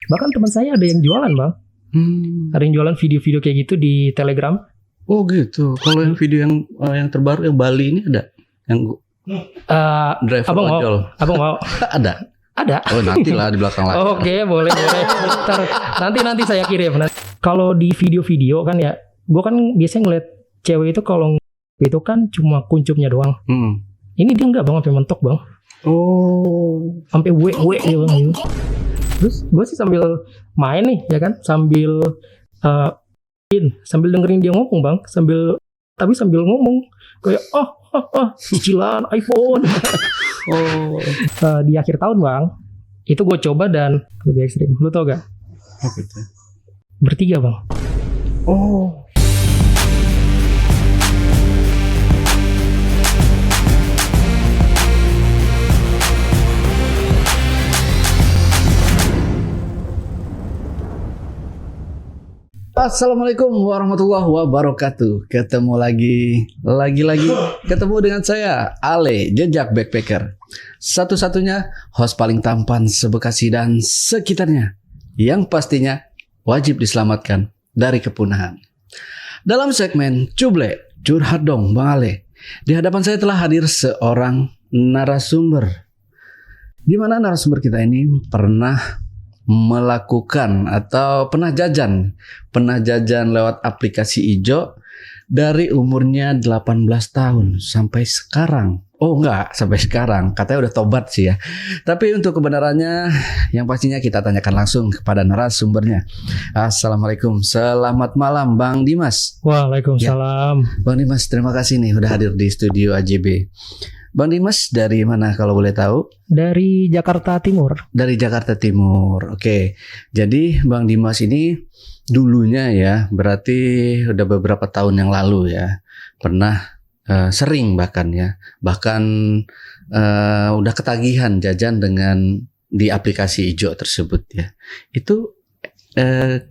Bahkan teman saya ada yang jualan bang. Ada yang jualan video-video kayak gitu di Telegram. Oh gitu. Kalau yang video yang terbaru yang Bali ini ada yang driver ojol. Abang mau? Ada. Oh nanti lah di belakang lagi. Oke, boleh. Nanti saya kirim. Kalau di video-video kan ya, gue kan biasanya ngeliat cewek itu kalau itu kan cuma kuncupnya doang. Ini dia enggak bang, sampai mentok bang. Oh. Sampai we ya bang. Terus gue sih sambil main nih ya kan, sambil dengerin dia ngomong bang, sambil ngomong kayak cicilan iPhone. Di akhir tahun bang, itu gue coba dan lebih ekstrim. Lu tau gak? Gitu. Bertiga bang. Oh. Assalamualaikum warahmatullahi wabarakatuh. Ketemu lagi ketemu dengan saya Ale, Jejak Backpacker. Satu-satunya host paling tampan se-Bekasi dan sekitarnya, yang pastinya wajib diselamatkan dari kepunahan. Dalam segmen Cuble, curhat dong Bang Ale, di hadapan saya telah hadir seorang narasumber, di mana narasumber kita ini pernah melakukan atau pernah jajan lewat aplikasi Ijo dari umurnya 18 tahun sampai sekarang. Oh enggak, sampai sekarang. Katanya udah tobat sih ya. Tapi untuk kebenarannya yang pastinya kita tanyakan langsung kepada narasumbernya. Assalamualaikum. Selamat malam Bang Dimas. Waalaikumsalam. Ya. Bang Dimas, terima kasih nih udah hadir di studio AJB. Bang Dimas dari mana kalau boleh tahu? Dari Jakarta Timur. Dari Jakarta Timur. Oke. Jadi Bang Dimas ini dulunya ya, berarti udah beberapa tahun yang lalu ya, pernah sering bahkan udah ketagihan jajan dengan di aplikasi Ijo tersebut ya. Itu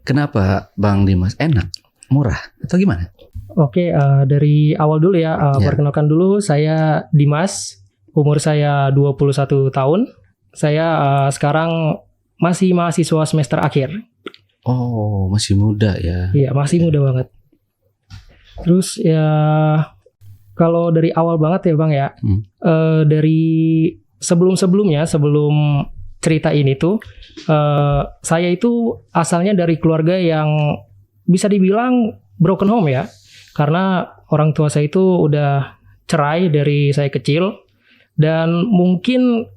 kenapa Bang Dimas? Enak, murah atau gimana? Oke, dari awal dulu ya, perkenalkan dulu, saya Dimas, umur saya 21 tahun. Saya sekarang masih mahasiswa semester akhir. Oh, masih muda ya. Iya, masih muda banget. Terus ya, kalau dari awal banget ya Bang ya, dari sebelum cerita ini tuh, saya itu asalnya dari keluarga yang bisa dibilang broken home ya. Karena orang tua saya itu udah cerai dari saya kecil. Dan mungkin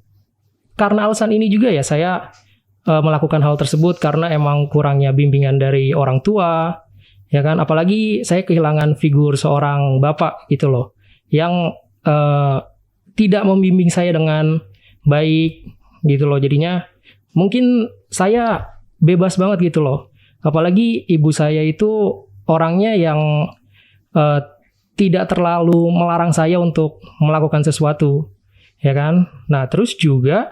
karena alasan ini juga ya saya melakukan hal tersebut, karena emang kurangnya bimbingan dari orang tua. Ya kan, apalagi saya kehilangan figur seorang bapak gitu loh, yang tidak membimbing saya dengan baik gitu loh. Jadinya mungkin saya bebas banget gitu loh. Apalagi ibu saya itu orangnya yang tidak terlalu melarang saya untuk melakukan sesuatu, ya kan? Nah, terus juga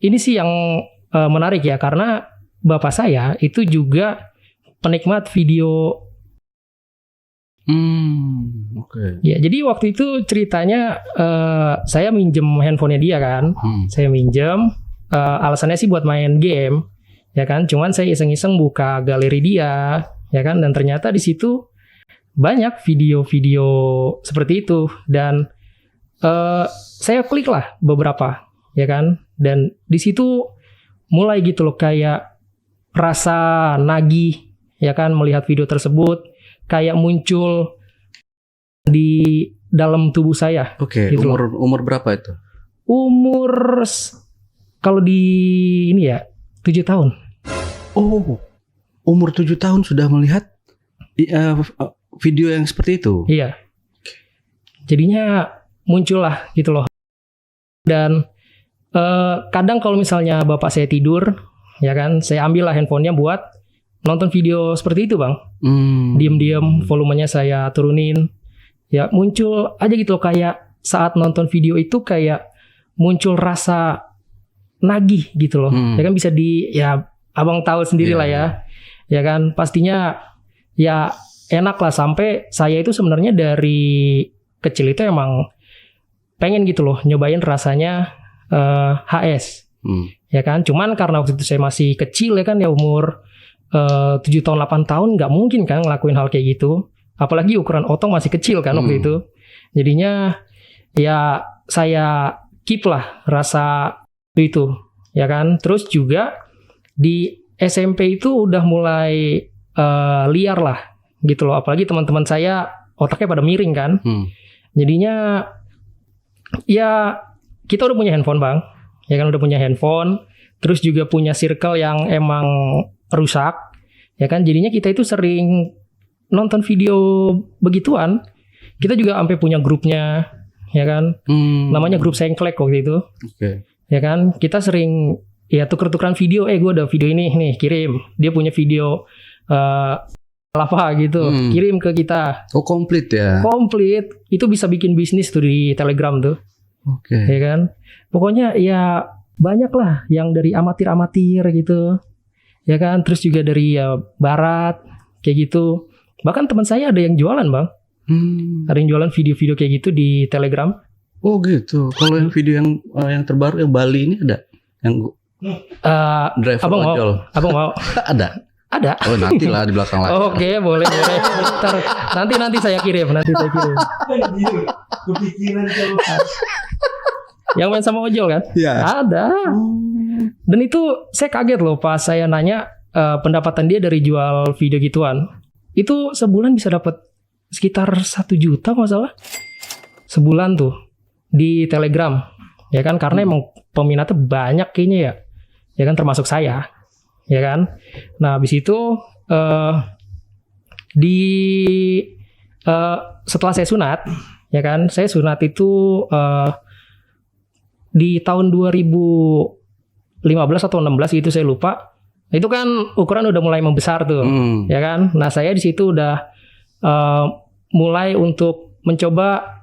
ini sih yang menarik ya, karena bapak saya itu juga penikmat video. Okay. Ya, jadi waktu itu ceritanya saya minjem handphonenya dia kan, saya minjem, alasannya sih buat main game, ya kan? Cuman saya iseng-iseng buka galeri dia. Ya kan, dan ternyata di situ banyak video-video seperti itu, dan saya klik lah beberapa, ya kan, dan di situ mulai gitu loh kayak rasa nagih, ya kan, melihat video tersebut kayak muncul di dalam tubuh saya. Oke, gitu umur berapa itu? Umur kalau di ini ya 7 tahun. Oh. Umur 7 tahun sudah melihat video yang seperti itu? Iya. Jadinya muncul lah gitu loh. Dan kadang kalau misalnya bapak saya tidur, ya kan, saya ambil lah handphonenya buat nonton video seperti itu Bang. Diam-diam volumenya saya turunin. Ya muncul aja gitu loh, kayak saat nonton video itu kayak muncul rasa nagih gitu loh. Ya kan, bisa ya abang tahu sendiri lah ya. Ya kan, pastinya ya enak lah, sampai saya itu sebenarnya dari kecil itu emang pengen gitu loh nyobain rasanya HS. ya kan. Cuman karena waktu itu saya masih kecil ya kan, ya umur 7 tahun 8 tahun nggak mungkin kan ngelakuin hal kayak gitu. Apalagi ukuran Otong masih kecil kan waktu itu. Jadinya ya saya keep lah rasa itu ya kan. Terus juga di SMP itu udah mulai liar lah gitu loh. Apalagi teman-teman saya otaknya pada miring kan. Jadinya ya kita udah punya handphone bang, ya kan udah punya handphone. Terus juga punya circle yang emang rusak, ya kan. Jadinya kita itu sering nonton video begituan. Kita juga sampai punya grupnya, ya kan. Namanya grup Sengklek waktu itu. Ya kan, kita sering ya tuker-tukeran video. Gue ada video ini nih, kirim. Dia punya video apa gitu, kirim ke kita. Oh, komplit ya? Komplit. Itu bisa bikin bisnis tuh di Telegram tuh. Ya kan. Pokoknya ya banyak lah yang dari amatir-amatir gitu. Ya kan, terus juga dari barat kayak gitu. Bahkan teman saya ada yang jualan bang. Ada yang jualan video-video kayak gitu di Telegram. Oh gitu. Kalau yang video yang terbaru yang Bali ini ada? Yang driver ojol. Abang mau? Ada. Ada. Oh nanti lah di belakang lagi. Oke, boleh. Nanti saya kirim. Kepikiran kalau Yang main sama ojol kan? Iya. Ada. Dan itu saya kaget loh pas saya nanya pendapatan dia dari jual video gituan. Itu sebulan bisa dapat sekitar 1 juta nggak salah. Sebulan tuh di Telegram. Ya kan, karena emang peminatnya banyak kayaknya ya. Ya kan, termasuk saya. Ya kan. Nah, habis itu setelah saya sunat, ya kan, saya sunat itu di tahun 2015 atau 16 gitu saya lupa. Itu kan ukuran udah mulai membesar tuh, ya kan. Nah, saya di situ udah mulai untuk mencoba.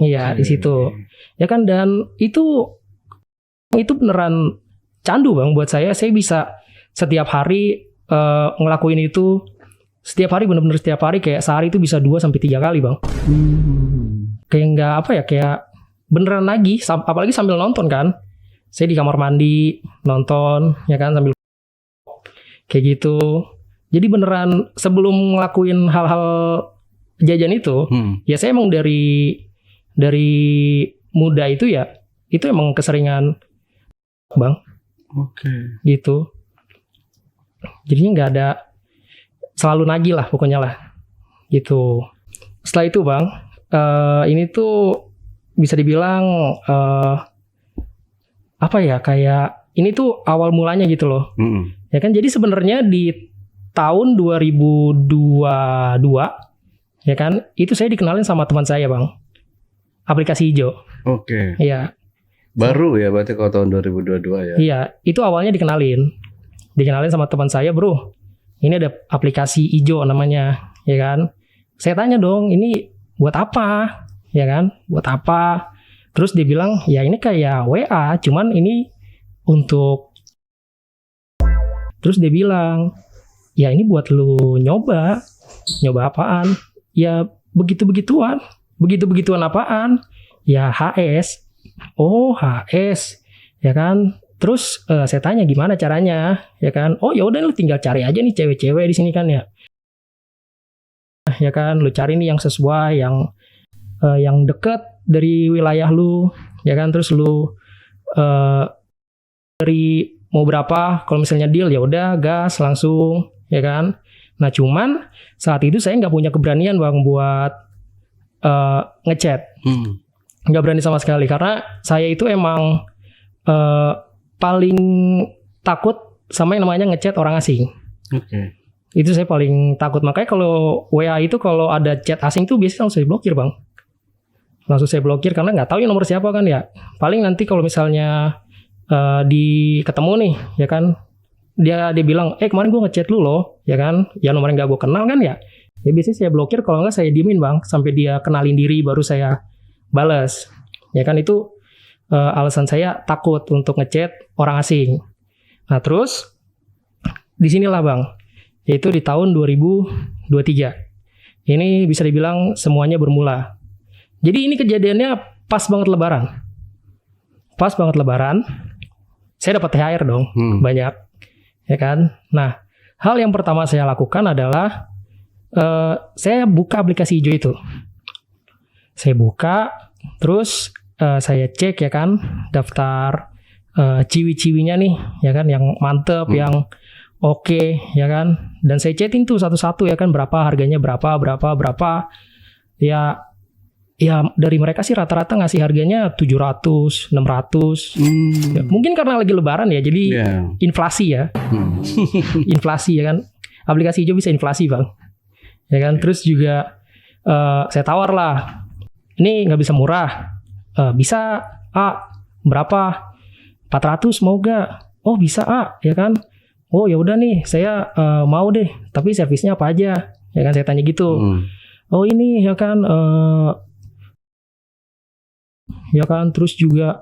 Iya, di situ. Ya kan, dan itu beneran candu bang buat saya. Saya bisa setiap hari ngelakuin itu. Setiap hari, bener-bener setiap hari, kayak sehari itu bisa 2 sampai 3 kali bang. Kayak nggak apa ya, kayak beneran lagi, apalagi sambil nonton kan. Saya di kamar mandi nonton, ya kan, sambil kayak gitu. Jadi beneran sebelum ngelakuin hal-hal jajan itu, ya saya emang dari muda itu ya, itu emang keseringan bang. Gitu. Jadinya nggak ada, selalu nagih lah pokoknya lah. Gitu. Setelah itu bang, ini tuh bisa dibilang apa ya, kayak ini tuh awal mulanya gitu loh. Ya kan, jadi sebenarnya di tahun 2022 ya kan, itu saya dikenalin sama teman saya bang, aplikasi hijau. Iya. Baru ya berarti kalau tahun 2022 ya. Iya, itu awalnya dikenalin sama teman saya, bro. Ini ada aplikasi hijau namanya, ya kan. Saya tanya dong, ini buat apa? Ya kan, buat apa? Terus dia bilang, ya ini kayak WA, cuman ini untuk. Terus dia bilang, ya ini buat lu nyoba apaan? Ya begitu-begituan apaan? Ya HS. Oh HS, ya kan. Terus saya tanya gimana caranya, ya kan. Oh ya udah, lu tinggal cari aja nih cewek-cewek di sini kan ya. Ya kan, lu cari nih yang sesuai, yang deket dari wilayah lu, ya kan. Terus lu dari mau berapa, kalau misalnya deal ya udah gas langsung, ya kan. Nah cuman saat itu saya nggak punya keberanian bang buat ngechat, nggak berani sama sekali, karena saya itu emang paling takut sama yang namanya ngechat orang asing. Itu saya paling takut. Makanya kalau WA itu kalau ada chat asing tuh biasanya langsung saya blokir bang. Langsung saya blokir karena nggak tahu yang nomor siapa kan ya. Paling nanti kalau misalnya ketemu nih, ya kan, dia bilang, kemarin gue ngechat lu loh, ya kan, ya nomornya nggak gue kenal kan ya. Ya biasanya saya blokir, kalau nggak saya diemin bang, sampai dia kenalin diri baru saya balas. Ya kan, itu alasan saya takut untuk ngechat orang asing. Nah terus disinilah bang, yaitu di tahun 2023. Ini bisa dibilang semuanya bermula. Jadi ini kejadiannya pas banget lebaran. pas banget Lebaran, saya dapat THR dong, banyak, ya kan. Nah, hal yang pertama saya lakukan adalah saya buka aplikasi hijau itu. Saya buka, terus saya cek ya kan, daftar ciwi-ciwinya nih, ya kan, yang mantep, yang oke, ya kan. Dan saya chatting tuh satu-satu ya kan, berapa harganya, berapa. Ya dari mereka sih rata-rata ngasih harganya 700, 600. Ya, mungkin karena lagi lebaran ya, jadi inflasi ya. Inflasi ya kan. Aplikasi hijau bisa inflasi, Bang. Ya kan, terus juga saya tawar lah. Ini nggak bisa murah. Bisa, berapa? 400 mau gak? Oh, bisa, ya kan. Oh, ya udah nih, saya mau deh, tapi servisnya apa aja? Ya kan, saya tanya gitu. Oh, ini ya kan terus juga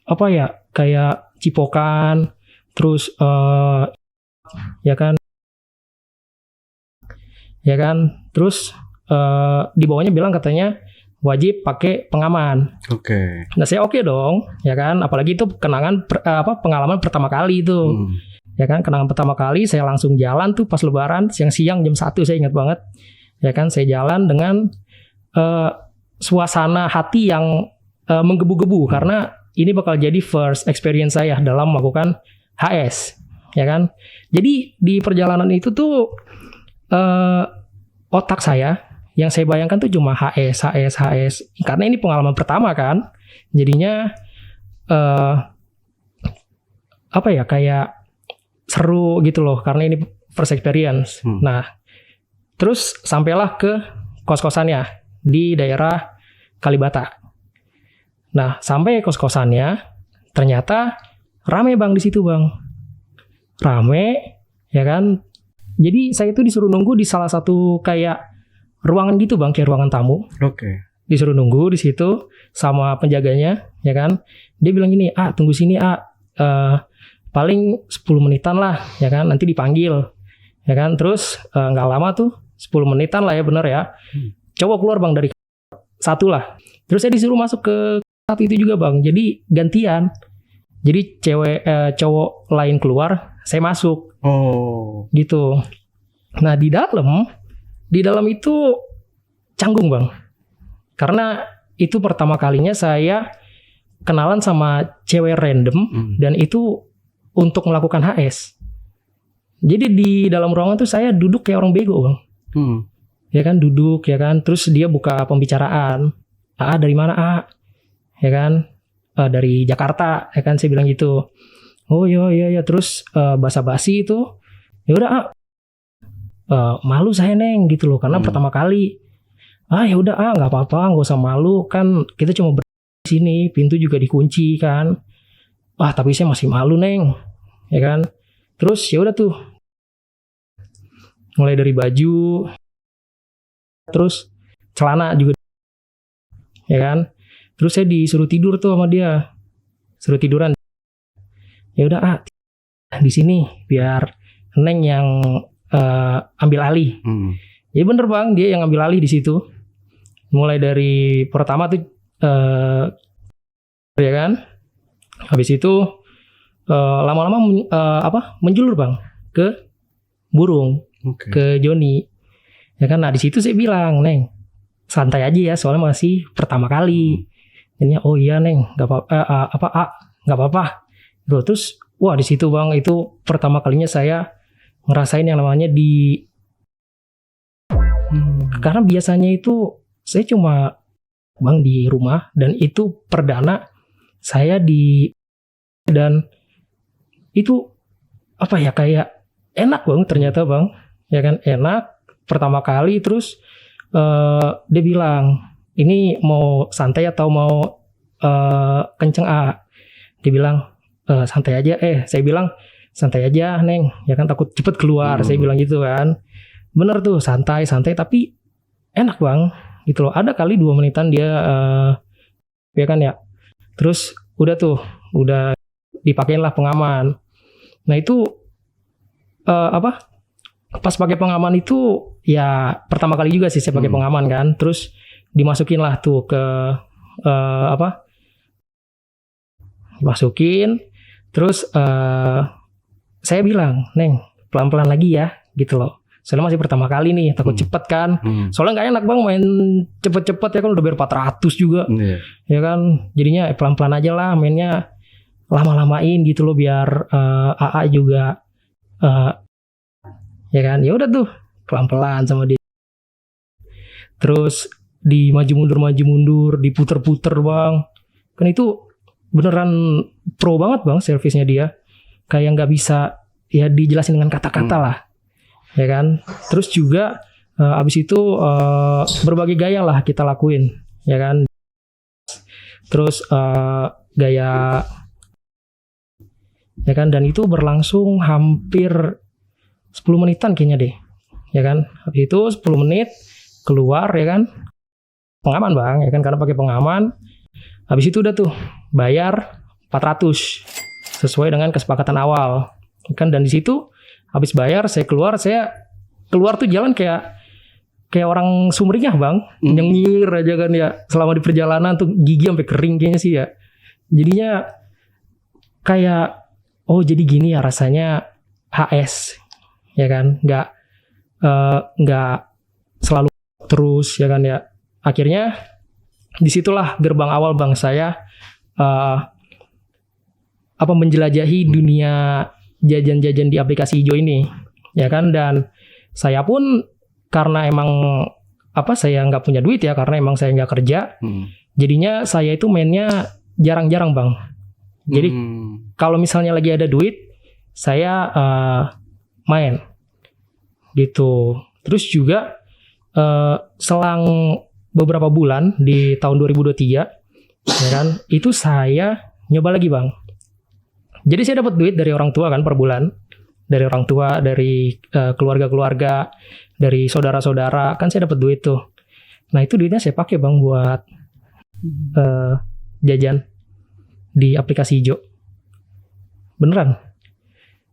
apa ya, kayak cipokan, terus ya kan terus di bawahnya bilang katanya wajib pakai pengaman. Oke. Nah, saya oke dong, ya kan, apalagi itu pengalaman pertama kali itu. Ya kan, kenangan pertama kali saya langsung jalan tuh pas lebaran siang-siang jam 1, saya ingat banget. Ya kan, saya jalan dengan suasana hati yang menggebu-gebu karena ini bakal jadi first experience saya dalam melakukan HS, ya kan. Jadi di perjalanan itu tuh otak saya yang saya bayangkan tuh cuma HS karena ini pengalaman pertama kan. Jadinya apa ya, kayak seru gitu loh karena ini first experience. Nah, terus sampailah ke kos-kosannya di daerah Kalibata. Nah, sampai kos-kosannya ternyata rame, Bang, di situ, Bang. Rame, ya kan. Jadi saya itu disuruh nunggu di salah satu kayak ruangan gitu, Bang, kayak ruangan tamu. Oke. Disuruh nunggu di situ sama penjaganya, ya kan. Dia bilang gini, tunggu sini, paling 10 menitan lah, ya kan. Nanti dipanggil, ya kan. Terus nggak lama tuh, 10 menitan lah ya, bener ya. Coba keluar, Bang, dari satu lah. Terus saya disuruh masuk ke satu itu juga, Bang. Jadi gantian. Jadi cowok lain keluar, saya masuk. Oh. Gitu. Nah, di dalam itu canggung, Bang. Karena itu pertama kalinya saya kenalan sama cewek random dan itu untuk melakukan HS. Jadi di dalam ruangan tuh saya duduk kayak orang bego, Bang. Ya kan, duduk, ya kan. Terus dia buka pembicaraan. Dari mana, ya kan? Dari Jakarta, ya kan, saya bilang gitu. Oh iya. Terus basa-basi itu, ya udah, malu saya, Neng, gitu loh, karena pertama kali. Ya udah, nggak apa-apa, nggak usah malu, kan kita cuma di sini, pintu juga dikunci kan. Tapi saya masih malu, Neng, ya kan. Terus ya udah tuh, mulai dari baju, terus celana juga, ya kan. Terus saya disuruh tidur tuh sama dia, suruh tiduran. Ya udah, di sini biar Neng yang ambil alih. Ya bener, Bang, dia yang ambil alih di situ. Mulai dari pertama tuh ya kan. Habis itu lama-lama menjulur, Bang, ke burung, ke Joni. Ya kan. Nah, di situ saya bilang, Neng, santai aja ya, soalnya masih pertama kali. Jadinya, oh iya, Neng, nggak apa-apa. Terus, wah, di situ, Bang, itu pertama kalinya saya ngerasain yang namanya karena biasanya itu saya cuma, Bang, di rumah, dan itu perdana saya dan itu apa ya, kayak enak, Bang, ternyata, Bang, ya kan, enak pertama kali. Terus dia bilang, ini mau santai atau mau kenceng, dia bilang santai aja. Saya bilang santai aja, Neng, ya kan, takut cepet keluar. Saya bilang gitu kan. Bener tuh, santai tapi enak, Bang, gitu loh. Ada kali 2 menitan dia ya kan ya. Terus udah dipakein lah pengaman. Nah, itu pas pakai pengaman itu ya pertama kali juga sih saya pakai pengaman kan. Terus dimasukin lah tuh ke dimasukin. Terus saya bilang, Neng, pelan-pelan lagi ya, gitu loh. Soalnya masih pertama kali nih, takut cepet kan. Soalnya nggak enak bang main cepet-cepet ya kan, udah bayar 400 juga, ya kan. Jadinya pelan-pelan aja lah mainnya, lama-lamain gitu loh biar AA juga, ya kan. Ya udah tuh pelan-pelan sama dia. Terus di maju mundur, diputer-puter bang. Kan itu beneran pro banget bang servisnya dia. Kayak nggak bisa ya dijelasin dengan kata-kata lah, ya kan. Terus juga abis itu berbagai gaya lah kita lakuin, ya kan. Terus gaya, ya kan. Dan itu berlangsung hampir 10 menitan kayaknya deh, ya kan. Habis itu 10 menit keluar, ya kan. Pengaman bang, ya kan, karena pakai pengaman. Habis itu udah tuh bayar 400 sesuai dengan kesepakatan awal, kan. Dan di situ habis bayar saya keluar tuh jalan kayak orang sumringah bang, nyengir aja kan ya. Selama di perjalanan tuh gigi sampai kering kayaknya sih ya. Jadinya kayak oh jadi gini ya rasanya HS, ya kan. Nggak selalu terus, ya kan ya. Akhirnya disitulah gerbang awal bang saya menjelajahi dunia jajan-jajan di aplikasi hijau ini, ya kan. Dan saya pun karena emang saya nggak punya duit ya, karena emang saya nggak kerja, jadinya saya itu mainnya jarang-jarang bang. Jadi kalau misalnya lagi ada duit saya main gitu. Terus juga selang beberapa bulan di tahun 2023, ya kan, itu saya nyoba lagi bang. Jadi saya dapat duit dari orang tua kan per bulan, dari orang tua, dari keluarga-keluarga, dari saudara-saudara, kan saya dapat duit tuh. Nah itu duitnya saya pakai bang buat jajan di aplikasi hijau. Beneran,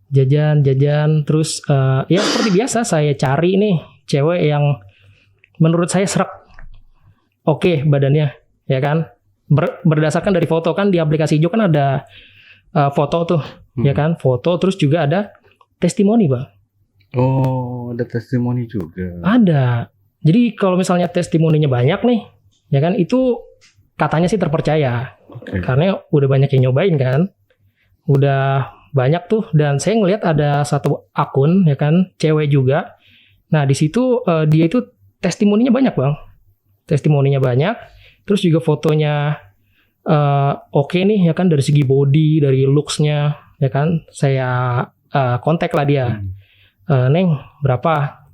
jajan. Terus ya seperti biasa saya cari nih cewek yang menurut saya serak, oke badannya, ya kan. Berdasarkan dari foto kan, di aplikasi hijau kan ada foto tuh, ya kan, foto. Terus juga ada testimoni bang. Oh, ada testimoni juga. Ada. Jadi kalau misalnya testimoninya banyak nih, ya kan, itu katanya sih terpercaya. Karena udah banyak yang nyobain kan, udah banyak tuh. Dan saya ngelihat ada satu akun, ya kan, cewek juga. Nah di situ dia itu testimoninya banyak bang, testimoninya banyak. Terus juga fotonya oke nih, ya kan, dari segi body, dari looks-nya, ya kan. Saya kontak lah dia. Neng, berapa?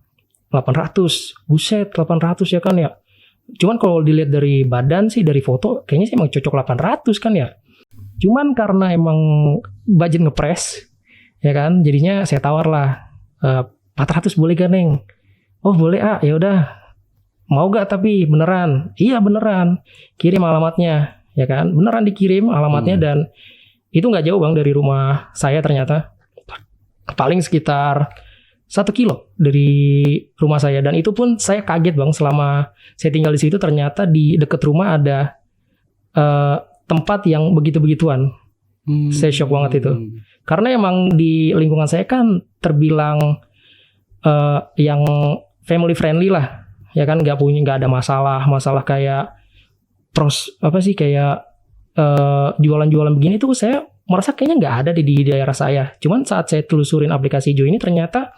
800. Buset, 800 ya kan ya. Cuman kalau dilihat dari badan sih, dari foto, kayaknya sih emang cocok 800 kan ya. Cuman karena emang budget ngepres, ya kan, jadinya saya tawar lah, 400 boleh gak Neng? Oh boleh ya udah. Mau gak tapi beneran? Iya beneran. Kirim alamatnya, ya kan. Beneran dikirim alamatnya. Dan itu gak jauh bang dari rumah saya ternyata. Paling sekitar 1 kilo dari rumah saya. Dan itu pun saya kaget bang, selama saya tinggal di situ ternyata di dekat rumah ada tempat yang begitu-begituan. Saya shock banget itu. Karena emang di lingkungan saya kan terbilang yang family friendly lah, ya kan, nggak ada masalah kayak kayak jualan-jualan begini tuh saya merasa kayaknya nggak ada di daerah saya. Cuman saat saya telusurin aplikasi hijau ini ternyata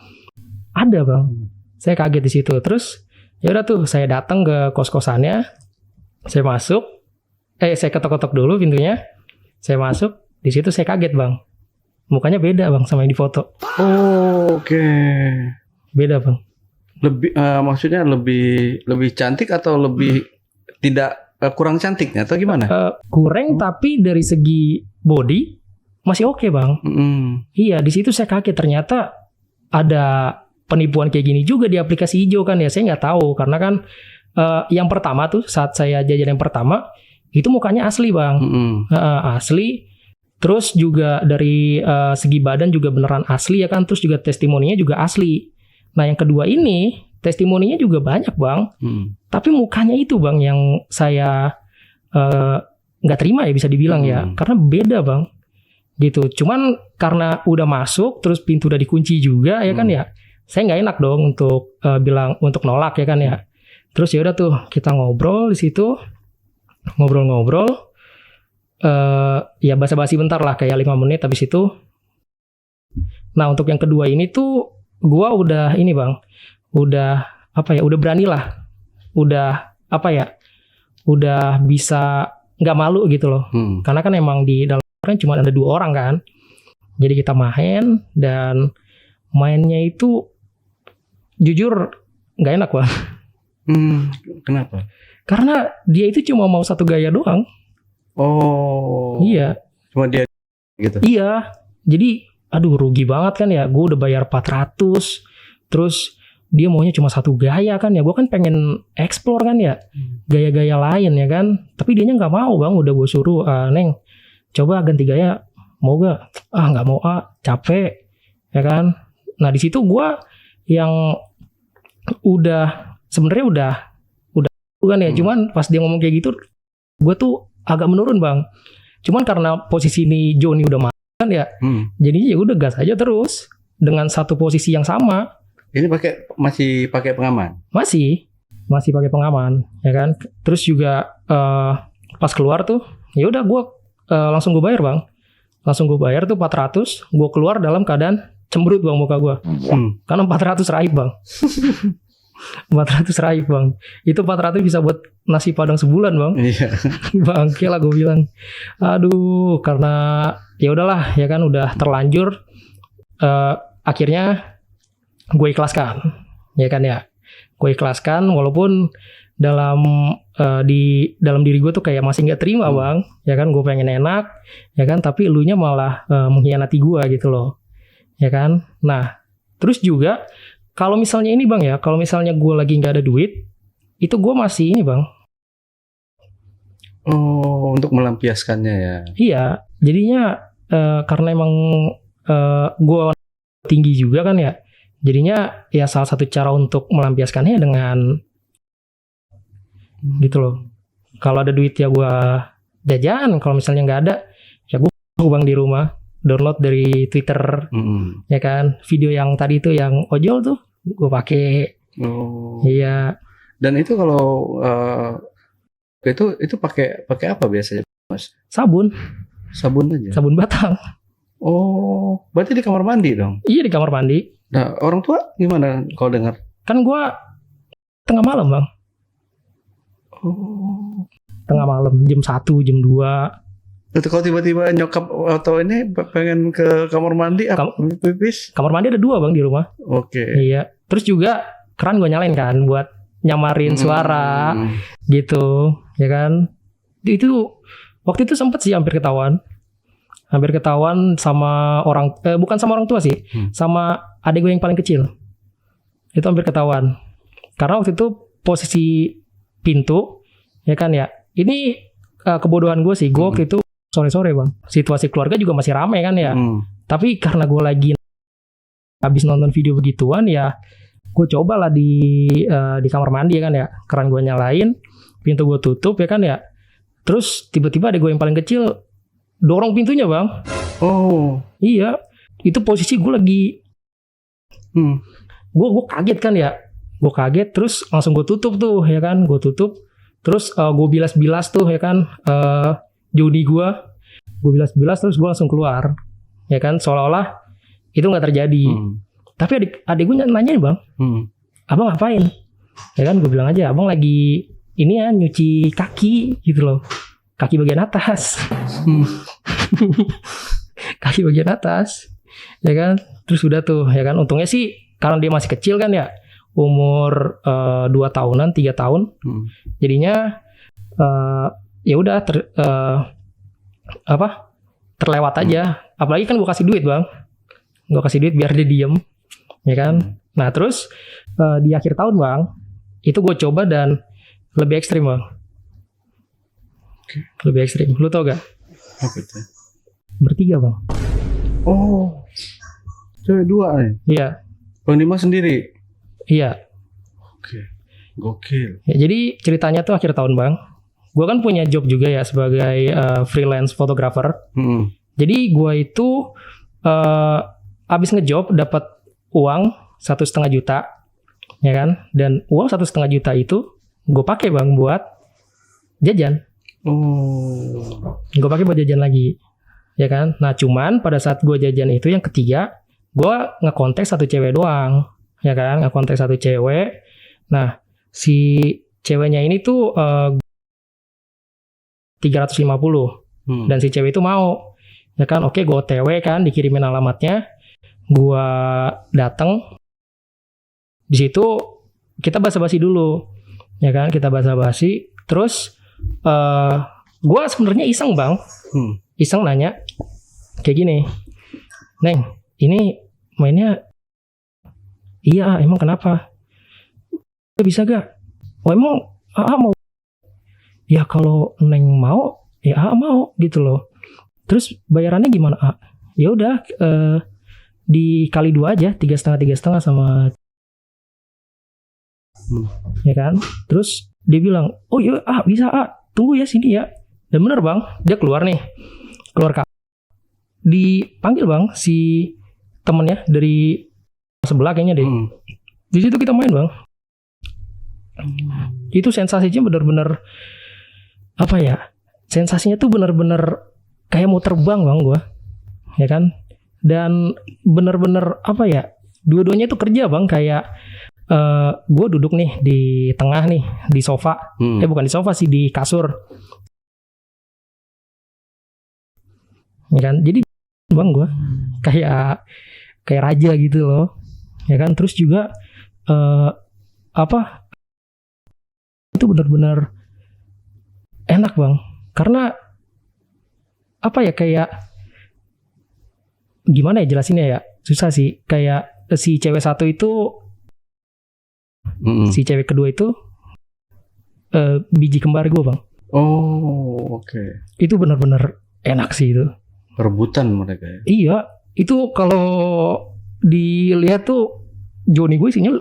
ada bang. Saya kaget di situ. Terus ya udah tuh saya datang ke kos-kosannya, saya masuk, saya ketok-ketok dulu pintunya, saya masuk. Di situ saya kaget bang, mukanya beda bang sama yang di foto. Oh, oke. Beda bang. Lebih maksudnya lebih cantik atau lebih tidak kurang cantiknya atau gimana? Kurang, tapi dari segi body masih oke bang. Iya, di situ saya kaget ternyata ada penipuan kayak gini juga di aplikasi hijau kan ya. Saya nggak tahu karena kan yang pertama tuh saat saya jajan yang pertama itu mukanya asli bang, asli. Terus juga dari segi badan juga beneran asli ya kan. Terus juga testimoninya juga asli. Nah yang kedua ini testimoninya juga banyak bang, tapi mukanya itu bang yang saya nggak terima ya bisa dibilang ya, karena beda bang. gitu. Cuman karena udah masuk, terus pintu udah dikunci juga ya kan ya, saya nggak enak dong untuk bilang untuk nolak ya kan ya. Terus ya udah tuh kita ngobrol di situ, ngobrol-ngobrol, ya basa-basi bentar lah kayak 5 menit habis itu. Nah untuk yang kedua ini tuh gua udah ini bang, udah apa ya, udah berani lah, udah apa ya, udah bisa nggak malu gitu loh. Karena kan emang di dalam kan cuma ada 2 orang kan, jadi kita main dan mainnya itu jujur nggak enak bang. Kenapa? Karena dia itu cuma mau satu gaya doang. Oh. Iya. Cuma dia gitu. Iya. Jadi aduh rugi banget kan ya. Gue udah bayar 400. Terus dia maunya cuma satu gaya kan ya. Gue kan pengen explore kan ya. Gaya-gaya lain ya kan. Tapi dianya nggak mau bang. Udah gue suruh, Neng coba ganti gaya. Mau gak? Nggak mau capek. Ya kan. Nah di situ gue yang udah sebenarnya udah kan ya. Cuman pas dia ngomong kayak gitu, gue tuh agak menurun bang. Cuman karena posisi ini Joni udah masuk kan ya, jadinya ya udah gas aja terus dengan satu posisi yang sama. Ini masih pakai pengaman? Masih pakai pengaman, ya kan. Terus juga pas keluar tuh, ya udah gue langsung gue bayar bang. Langsung gue bayar tuh 400. Gue keluar dalam keadaan cemberut bang muka gue. Karena 400 raib bang. 400 raib bang. Itu 400 bisa buat nasi padang sebulan bang. Iya. Bangke lah gue bilang. Aduh, karena ya udahlah ya kan udah terlanjur. Akhirnya gue ikhlaskan, ya kan ya. Gue ikhlaskan walaupun dalam diri gue tuh kayak masih nggak terima bang. Ya kan gue pengen enak, ya kan. Tapi elunya malah mengkhianati gue gitu loh, ya kan. Nah, terus juga kalau misalnya ini bang ya, kalau misalnya gue lagi nggak ada duit, itu gue masih ini bang. Oh, untuk melampiaskannya ya? Iya, jadinya karena emang gue tinggi juga kan ya, jadinya ya salah satu cara untuk melampiaskannya dengan gitu loh. Kalau ada duit ya gue jajan, kalau misalnya nggak ada, ya gue bang di rumah. Download dari Twitter, ya kan. Video yang tadi itu yang ojol tuh gue pakai. Oh. Iya. Dan itu kalau itu pakai apa biasanya, Mas? Sabun aja. Sabun batang. Oh, berarti di kamar mandi dong? Iya di kamar mandi. Nah, orang tua gimana kalau dengar? Kan gue tengah malam bang. Oh. Tengah malam jam 1, jam 2. Itu kalau tiba-tiba nyokap atau ini pengen ke kamar mandi pipis? Kamar mandi ada 2 bang di rumah. Oke. Iya. Terus juga keran gue nyalain kan buat nyamarin suara gitu, ya kan. Itu waktu itu sempet sih hampir ketahuan sama orang, bukan sama orang tua sih, sama adik gue yang paling kecil. Itu hampir ketahuan. Karena waktu itu posisi pintu, ya kan ya. Ini kebodohan gue sih. Gue waktu itu sore-sore bang, situasi keluarga juga masih ramai kan ya. Tapi karena gue lagi habis nonton video begituan ya, gue coba lah di kamar mandi ya kan ya. Keran gue nyalain, pintu gue tutup ya kan ya. Terus tiba-tiba ada gue yang paling kecil dorong pintunya bang. Oh iya, itu posisi gue lagi gue kaget kan ya. Gue kaget terus langsung gue tutup tuh ya kan. Gue tutup terus gue bilas-bilas tuh ya kan. Joni gue bilas-bilas terus gue langsung keluar, ya kan, seolah-olah itu nggak terjadi. Tapi adik gue nanyain bang, abang ngapain? Ya kan, gue bilang aja abang lagi ini ya nyuci kaki gitu loh, kaki bagian atas, kaki bagian atas, ya kan. Terus udah tuh, ya kan, untungnya sih karena dia masih kecil kan ya, umur 2 tahunan, 3 tahun, jadinya ya udah terlewat aja. Apalagi kan gue kasih duit bang, gue kasih duit biar dia diem, ya kan. Nah terus di akhir tahun bang, itu gue coba dan lebih ekstrim bang. Lebih ekstrim. Lu tau gak? Apa itu? Bertiga bang. Oh, cewek 2 nih? Iya. Bang Dimas sendiri? Iya. Oke, gokil. Ya, jadi ceritanya tuh akhir tahun bang, gue kan punya job juga ya sebagai freelance fotografer. Jadi gue itu abis ngejob dapat uang 1,5 juta, ya kan? Dan uang 1,5 juta itu gue pakai bang buat jajan. Gue pakai buat jajan lagi, ya kan? Nah cuman pada saat gue jajan itu yang ketiga, gue ngekontak satu cewek doang, ya kan? Ngekontak satu cewek. Nah si ceweknya ini tuh 350 dan si cewek itu mau, ya kan? Oke, gue OTW kan, dikirimin alamatnya, gue datang. Di situ kita basa-basi dulu, ya kan? Kita basa-basi, terus gue sebenarnya iseng bang, iseng nanya kayak gini, Neng, ini mainnya, iya emang kenapa? Bisa gak? Oh emang AA mau? Ya kalau Neng mau, ya AA mau gitu loh. Terus bayarannya gimana A? Ya udah dikali 2 aja, 3,5 sama ya kan. Terus dia bilang, oh iya bisa tunggu ya sini ya. Dan bener bang, dia keluar kak, dipanggil bang si temennya dari sebelah kayaknya deh. Di situ kita main bang. Itu sensasinya bener-bener apa ya, sensasinya tuh bener-bener kayak mau terbang bang gue, ya kan. Dan bener-bener apa ya, dua-duanya tuh kerja bang, kayak gue duduk nih di tengah nih di sofa, bukan di sofa sih, di kasur, ya kan. Jadi bang gue kayak raja gitu loh, ya kan. Terus juga apa itu benar-benar enak bang, karena apa ya, kayak gimana ya jelasinnya ya, susah sih. Kayak si cewek satu itu, si cewek kedua itu biji kembar gue bang. Oh oke. Itu benar-benar enak sih itu. Rebutan mereka ya. Iya, itu kalau dilihat tuh Joni gue isinya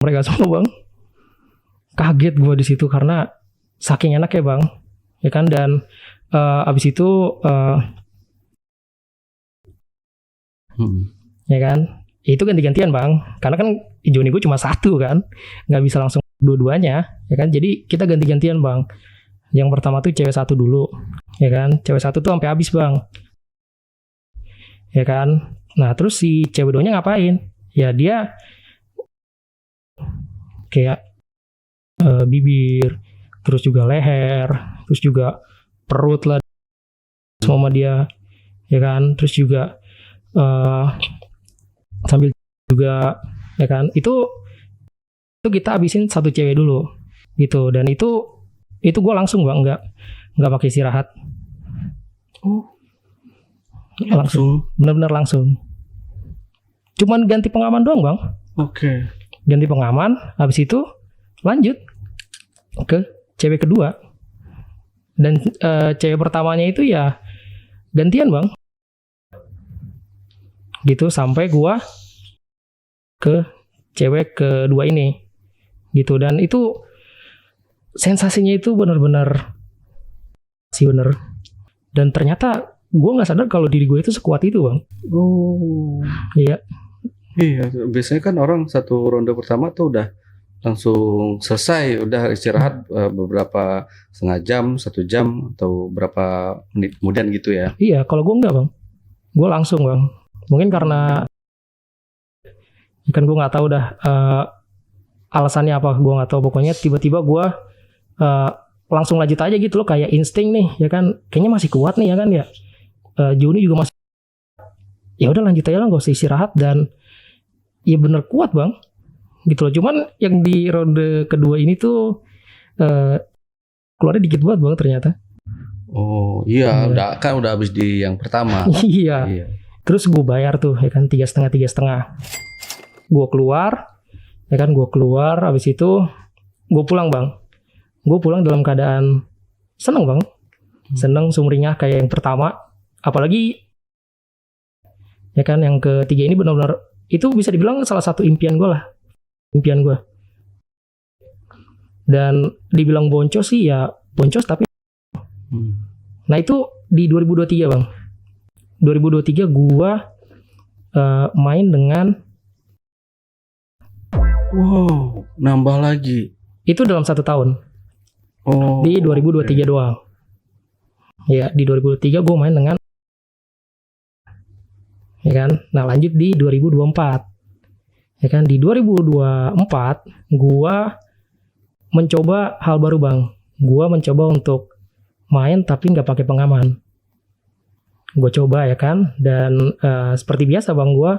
mereka semua bang. Kaget gue di situ karena saking enak ya bang, ya kan. Dan abis itu ya kan, itu ganti-gantian bang, karena kan Joni gue cuma satu kan, nggak bisa langsung dua-duanya, ya kan. Jadi kita ganti-gantian bang. Yang pertama tuh cewek satu dulu, ya kan. Cewek satu tuh sampai habis bang, ya kan. Nah terus si cewek duanya ngapain? Ya dia kayak bibir, terus juga leher, terus juga perut lah sama dia, ya kan. Terus juga sambil juga, ya kan. Itu kita habisin satu cewek dulu gitu. Dan itu gue langsung bang, nggak pakai istirahat. Langsung, benar-benar langsung. Cuman ganti pengaman doang bang. Oke. Ganti pengaman, habis itu lanjut ke cewek kedua. Dan cewek pertamanya itu ya gantian bang, gitu sampai gua ke cewek kedua ini gitu. Dan itu sensasinya itu benar-benar sih, bener. Dan ternyata gue nggak sadar kalau diri gue itu sekuat itu bang. Iya. Biasanya kan orang satu ronde pertama tuh udah langsung selesai, udah istirahat beberapa setengah jam, 1 jam, atau berapa menit kemudian gitu ya. Iya, kalau gue enggak bang, gue langsung bang. Mungkin karena kan gue nggak tahu dah alasannya apa, gue nggak tahu. Pokoknya tiba-tiba gue langsung lanjut aja gitu loh, kayak insting nih, ya kan. Kayaknya masih kuat nih, ya kan ya. Joni juga masih, ya udah lanjut aja lah, nggak usah istirahat. Dan ya bener kuat bang, gitu loh. Cuman yang di ronde kedua ini tuh keluarnya dikit banget bang ternyata. Oh iya, udah habis di yang pertama. Iya. Terus gue bayar tuh, ya kan, 3,5. Gue keluar, ya kan, habis itu gue pulang bang. Gue pulang dalam keadaan seneng bang, seneng sumringah kayak yang pertama. Apalagi ya kan, yang ketiga ini benar-benar itu bisa dibilang salah satu impian gue. Dan dibilang boncos sih ya boncos, tapi nah itu di 2023 bang. 2023 gue main dengan, wow, nambah lagi. itu dalam 1 tahun. Oh, Di 2023 doang. Ya, di 2023 gue main dengan, ya kan. Nah, lanjut di 2024. Ya kan, di 2024 gue mencoba hal baru bang. Gue mencoba untuk main tapi nggak pakai pengaman. Gue coba ya kan, dan seperti biasa bang, gue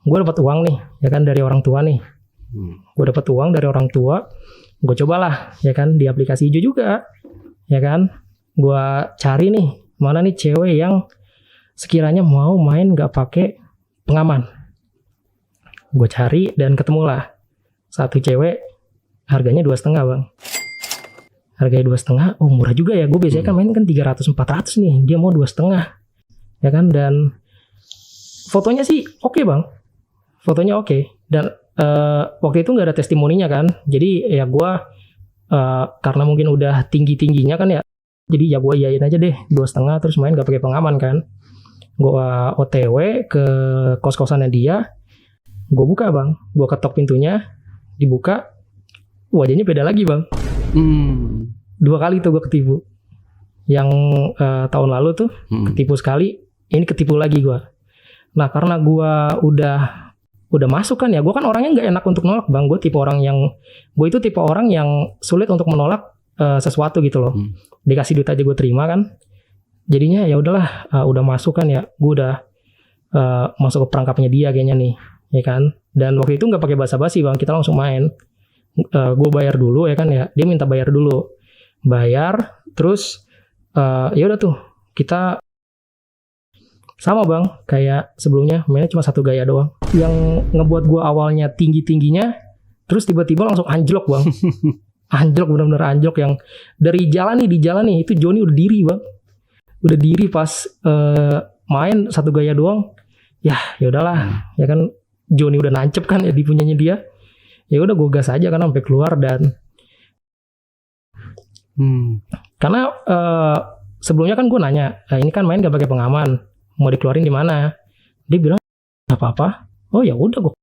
dapat uang nih, ya kan, dari orang tua nih. Gue dapat uang dari orang tua, gue cobalah, ya kan, di aplikasi hijau juga, ya kan. Gue cari nih, mana nih cewek yang sekiranya mau main nggak pakai pengaman. Gue cari dan ketemulah satu cewek, harganya 2,5 bang. Harganya 2,5, oh murah juga ya. Gue biasanya kan main kan 300-400 nih, dia mau 2,5. Ya kan, dan fotonya sih oke bang, fotonya oke. Dan waktu itu nggak ada testimoninya kan, jadi ya gue karena mungkin udah tingginya kan ya, jadi ya gue iyain aja deh 2,5 terus main nggak pakai pengaman kan. Gue OTW ke kos-kosannya dia, gue buka bang, gue ketok pintunya, dibuka, wajahnya beda lagi bang. 2 kali tuh gue ketipu. Yang tahun lalu tuh ketipu sekali, ini ketipu lagi gue. Nah karena gue udah masuk kan ya, gue kan orangnya nggak enak untuk nolak bang. Gue itu tipe orang yang sulit untuk menolak sesuatu gitu loh. Dikasih duit aja gue terima kan. Jadinya ya udahlah, udah masuk kan ya, gue udah masuk ke perangkapnya dia kayaknya nih, ya kan. Dan waktu itu nggak pakai basa-basi bang, kita langsung main. Gue bayar dulu ya kan ya, dia minta bayar dulu, bayar terus ya udah tuh kita sama bang kayak sebelumnya, mainnya cuma 1 gaya doang. Yang ngebuat gue awalnya tingginya, terus tiba-tiba langsung anjlok bang. Anjlok, benar-benar anjlok. Yang dari jalan nih itu Joni udah diri bang, udah diri pas main 1 gaya doang. Ya udahlah, ya kan, Joni udah nancep kan ya di punyanya dia. Ya udah gue gas aja kan sampai keluar. Dan karena sebelumnya kan gue nanya, ini kan main gak pakai pengaman, mau dikeluarin di mana? Dia bilang gak apa-apa. Oh ya udah gue.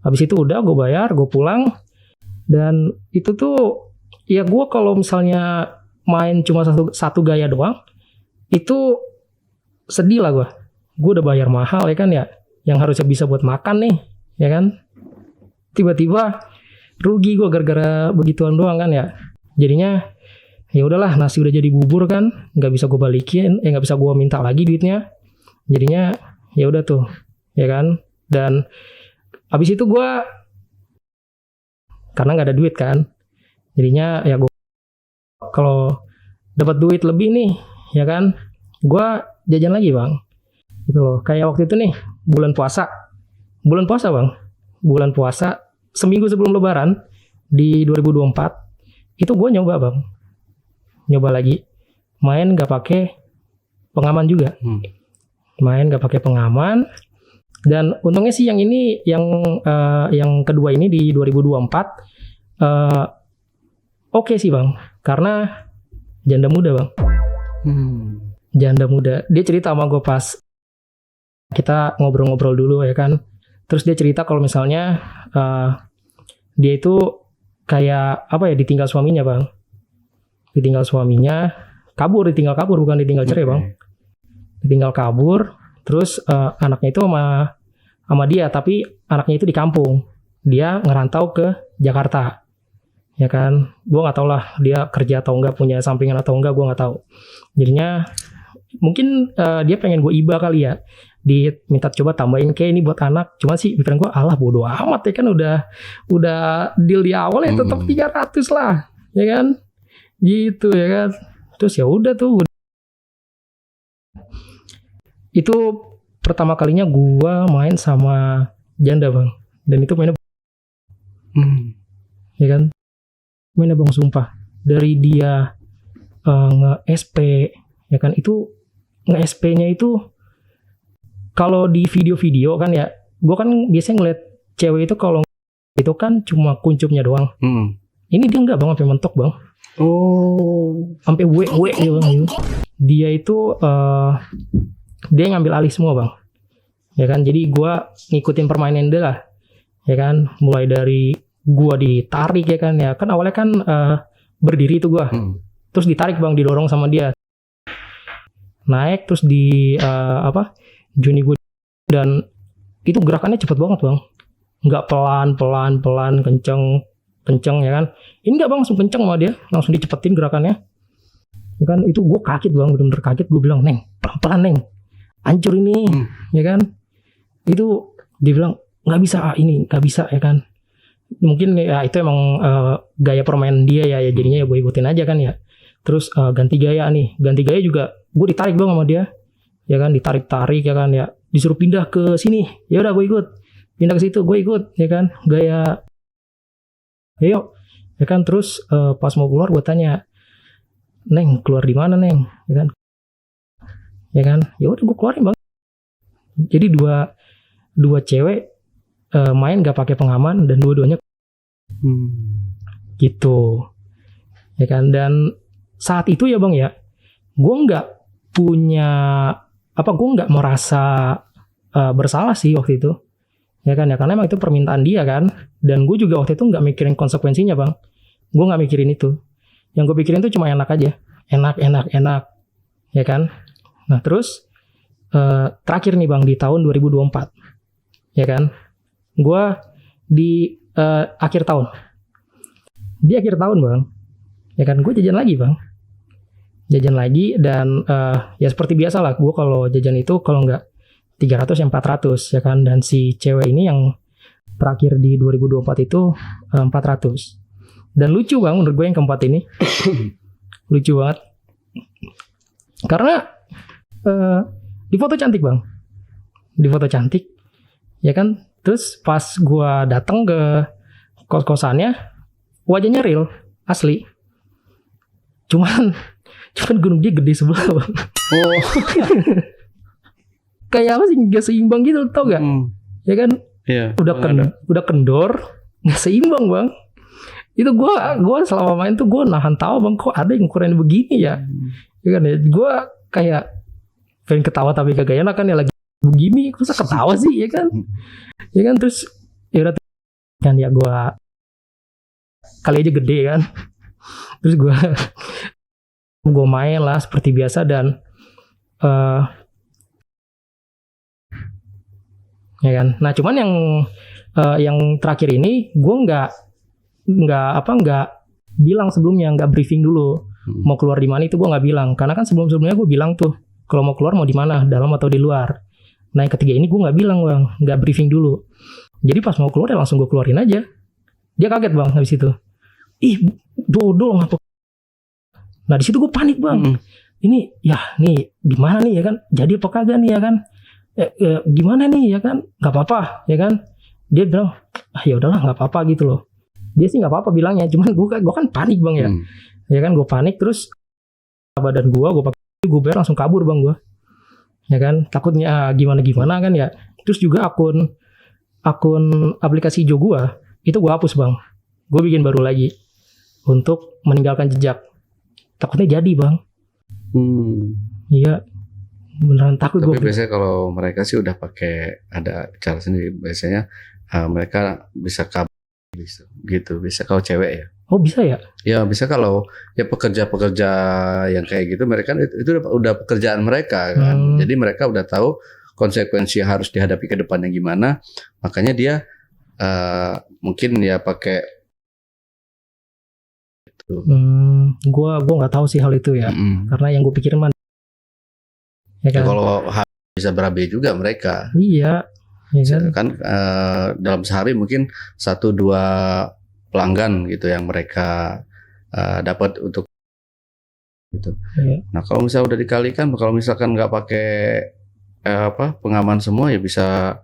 Habis itu udah gue bayar, gue pulang. Dan itu tuh ya gue kalau misalnya main cuma satu gaya doang, itu sedih lah gue. Gue udah bayar mahal ya kan ya, yang harusnya bisa buat makan nih, ya kan. Tiba-tiba rugi gue gara-gara begituan doang kan ya. Jadinya ya udahlah, nasi udah jadi bubur kan, nggak bisa gue balikin, nggak bisa gue minta lagi duitnya. Jadinya ya udah tuh, ya kan. Dan abis itu gue karena nggak ada duit kan, jadinya ya gue kalau dapat duit lebih nih, ya kan, gue jajan lagi bang. Gitu loh. Kayak waktu itu nih bulan puasa bang, bulan puasa seminggu sebelum Lebaran di 2024 itu gue nyoba lagi main gak pakai pengaman juga. Main gak pakai pengaman. Dan untungnya sih yang ini, yang kedua ini di 2024 oke sih bang, karena janda muda bang. Janda muda, dia cerita sama gue pas kita ngobrol-ngobrol dulu ya kan. Terus dia cerita kalau misalnya dia itu kayak apa ya, ditinggal suaminya bang. Ditinggal kabur bukan ditinggal cerai bang. Ditinggal kabur, terus anaknya itu sama dia, tapi anaknya itu di kampung, dia ngerantau ke Jakarta, ya kan. Gue nggak tahu lah dia kerja atau enggak, punya sampingan atau enggak, gue nggak tahu. Jadinya mungkin dia pengen gue iba kali ya, diminta coba tambahin kayak ini buat anak. Cuma sih pikiran gue, alah bodo amat ya kan, udah deal di awal ya tetap 300 lah, ya kan, gitu ya kan. Terus ya udah tuh, itu pertama kalinya gua main sama janda bang. Dan itu mainnya ya kan, mainnya bang sumpah, dari dia nge-SP ya kan, itu nge-SP-nya itu kalau di video-video kan ya, gua kan biasanya ngeliat cewek itu kalau itu kan cuma kuncupnya doang. Ini dia enggak bang, sampai mentok bang. Sampai we gitu bang. Dia itu dia ngambil alih semua bang, ya kan. Jadi gue ngikutin permainan dia lah, ya kan. Mulai dari gue ditarik ya kan awalnya kan berdiri itu gue, terus ditarik bang, didorong sama dia, naik terus di Juni gue, dan itu gerakannya cepet banget bang, nggak pelan kenceng ya kan. Ini nggak bang, langsung kenceng sama dia, langsung dicepetin gerakannya. Ya kan, itu gue kaget bang, bener-bener kaget. Gue bilang, Neng, pelan-pelan Neng, hancur ini, ya kan. Itu dia bilang nggak bisa ya kan. Mungkin ya itu emang gaya permainan dia ya, jadinya ya gue ikutin aja kan ya. Terus ganti gaya juga, gue ditarik bang sama dia, ya kan, ditarik ya kan ya, disuruh pindah ke sini, ya udah gue ikut, pindah ke situ gue ikut, ya kan, gaya, ayo, ya kan. Terus pas mau keluar gue tanya, Neng, keluar di mana Neng? Ya kan, ya udah gue keluarin bang. Jadi dua cewek main gak pakai pengaman dan dua-duanya gitu, ya kan. Dan saat itu ya bang ya, gue nggak merasa bersalah sih waktu itu, ya kan ya, karena emang itu permintaan dia kan. Dan gue juga waktu itu nggak mikirin konsekuensinya bang, gue nggak mikirin itu. Yang gue pikirin tuh cuma enak aja, enak, ya kan. Nah terus terakhir nih bang, di tahun 2024, ya kan, gue di akhir tahun bang, ya kan, gue jajan lagi dan ya seperti biasa lah, gue kalau jajan itu kalau nggak 300 yang 400, ya kan. Dan si cewek ini yang terakhir di 2024 itu 400. Dan lucu bang, menurut gue yang keempat ini lucu banget karena di foto cantik bang, ya kan. Terus pas gue datang ke kos-kosannya, wajahnya real, asli, cuman gunung dia gede sebelah bang. Oh. Kayak apa sih, nggak seimbang gitu, tau gak? Ya kan, udah kendor, nggak seimbang bang. Itu gue selama main tuh gue nahan tawa bang, kok ada yang ukuran begini ya? Ya kan ya, gue kayak pengen ketawa tapi kagak enak kan ya, lagi begini masa ketawa sih, ya kan? Ya kan, terus ya udah kan ya, gue kali aja gede kan. Terus gue main lah seperti biasa. Dan ya kan. Nah cuman yang terakhir ini gue nggak bilang sebelumnya, nggak briefing dulu mau keluar di mana, itu gue nggak bilang, karena kan sebelumnya gue bilang tuh kalau mau keluar mau di mana, dalam atau di luar. Nah yang ketiga ini gue nggak bilang bang, nggak briefing dulu. Jadi pas mau keluar ya langsung gue keluarin aja. Dia kaget bang habis itu, ih dodol ngapa. Nah di situ gue panik bang, ini ya nih gimana nih ya kan, jadi apa kagak nih ya kan, gimana nih ya kan, nggak apa-apa ya kan. Dia bilang ya udahlah nggak apa-apa gitu loh. Dia sih nggak apa-apa bilangnya, cuman gue kan panik bang ya. Ya kan, gue panik, terus badan gue pakai bayar langsung kabur bang gue, ya kan, takutnya gimana kan ya. Terus juga akun aplikasi Jo gue itu gue hapus bang, gue bikin baru lagi untuk meninggalkan jejak, takutnya jadi bang. Iya beneran takut. Tapi biasanya kalau mereka sih udah pakai ada cara sendiri, biasanya mereka bisa kabur gitu, bisa kalau cewek ya. Oh bisa ya? Ya bisa, kalau ya pekerja yang kayak gitu, mereka itu udah pekerjaan mereka kan. Jadi mereka udah tahu konsekuensi yang harus dihadapi ke depannya gimana. Makanya dia mungkin ya pakai itu. Gua nggak tahu sih hal itu ya. Karena yang gue pikirin mah ya kan? Kalau bisa berabe juga mereka. Iya. Ya kan dalam sehari mungkin 1-2 pelanggan gitu yang mereka dapat untuk gitu. Iya. Nah kalau misalnya udah dikalikan, kalau misalkan nggak pakai pengaman semua ya bisa.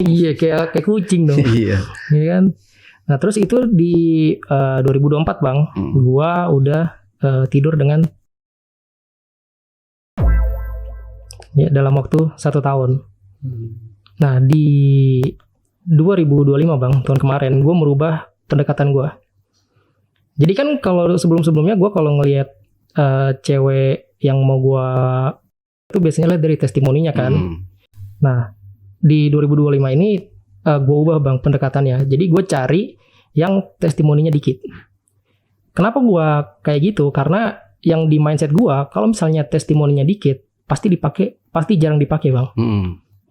Iya kayak kucing dong. Iya. Ya kan. Nah terus itu di 2024 bang, gua udah tidur dengan ya dalam waktu 1 tahun. Nah di 2025 bang, tahun kemarin gue merubah pendekatan gue. Jadi kan kalau sebelumnya gue kalau ngelihat cewek yang mau gue itu biasanya lihat dari testimoninya kan. Nah di 2025 ini gue ubah bang pendekatannya. Jadi gue cari yang testimoninya dikit. Kenapa gue kayak gitu? Karena yang di mindset gue, kalau misalnya testimoninya dikit, pasti jarang dipakai bang.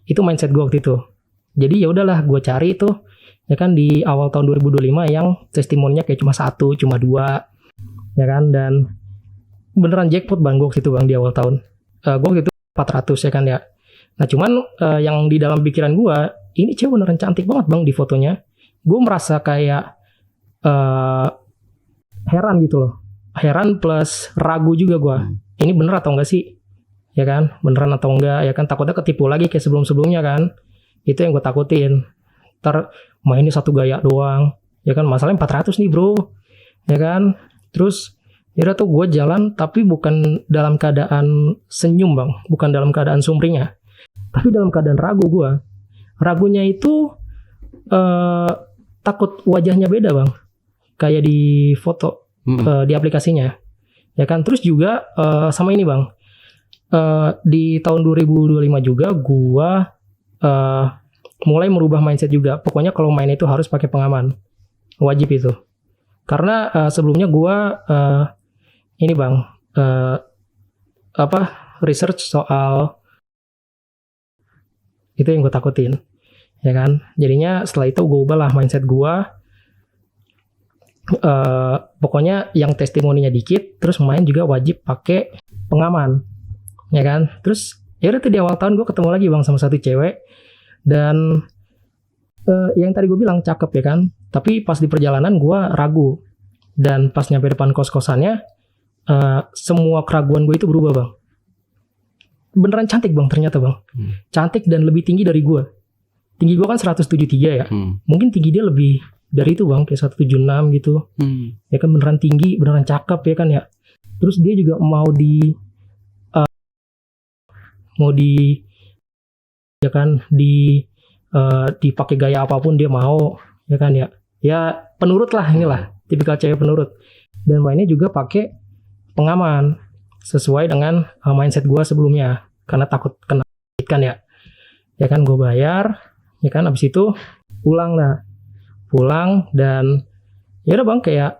Itu mindset gue waktu itu. Jadi ya udahlah, gue cari itu ya kan di awal tahun 2025 yang testimoninya kayak cuma 1, cuma 2, ya kan. Dan beneran jackpot bang gue waktu itu bang di awal tahun. Gue waktu itu 400 ya kan ya. Nah cuman yang di dalam pikiran gue, ini cewek beneran cantik banget bang di fotonya. Gue merasa kayak heran gitu loh. Heran plus ragu juga gue. Ini bener atau enggak sih? Ya kan? Beneran atau enggak? Ya kan? Takutnya ketipu lagi kayak sebelum-sebelumnya kan? Itu yang gue takutin. Ntar mainnya satu gaya doang. Ya kan? Masalahnya 400 nih bro. Ya kan? Terus ya tuh gue jalan tapi bukan dalam keadaan senyum bang. Bukan dalam keadaan sumringah. Tapi dalam keadaan ragu gue. Ragunya itu takut wajahnya beda bang. Kayak di foto. Di aplikasinya ya kan. Terus juga sama ini bang, di tahun 2025 juga gua mulai merubah mindset juga. Pokoknya kalau main itu harus pakai pengaman, wajib itu. Karena sebelumnya gua ini bang research soal itu yang gue takutin ya kan. Jadinya setelah itu gue ubah lah mindset gua. Pokoknya yang testimoninya dikit, terus main juga wajib pakai pengaman, ya kan. Terus ya udah tuh di awal tahun gue ketemu lagi bang sama satu cewek dan yang tadi gue bilang cakep ya kan. Tapi pas di perjalanan gue ragu dan pas nyampe depan kos-kosannya semua keraguan gue itu berubah bang. Beneran cantik bang ternyata bang, cantik dan lebih tinggi dari gue. Tinggi gue kan 173 ya, mungkin tinggi dia lebih dari itu bang, kayak 176 gitu. Ya kan beneran tinggi, beneran cakep ya kan ya. Terus dia juga mau ya kan dipakai gaya apapun dia mau ya kan ya. Ya penurut lah, inilah tipikal cewek penurut. Dan mainnya juga pakai pengaman sesuai dengan mindset gue sebelumnya, karena takut kena kan ya. Ya kan gue bayar, ya kan abis itu pulang dan ya udah bang kayak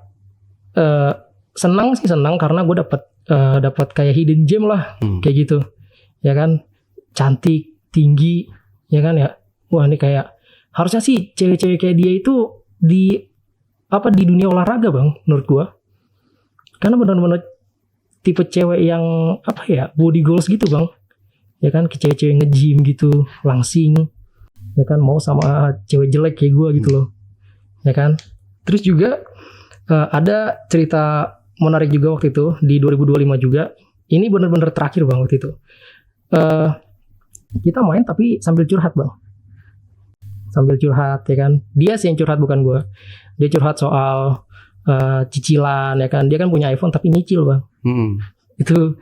senang karena gue dapat kayak hidden gem lah kayak gitu ya kan. Cantik, tinggi ya kan ya. Wah ini kayak harusnya sih cewek-cewek kayak dia itu di dunia olahraga bang menurut gue. Karena benar-benar tipe cewek yang body goals gitu bang ya kan. Ke cewek-cewek nge-gym gitu langsing ya kan, mau sama cewek jelek kayak gue gitu loh ya kan. Terus juga ada cerita menarik juga waktu itu di 2025 juga. Ini benar-benar terakhir bang waktu itu. Kita main tapi sambil curhat bang. Sambil curhat ya kan. Dia sih yang curhat bukan gue. Dia curhat soal cicilan ya kan. Dia kan punya iPhone tapi nyicil bang. Itu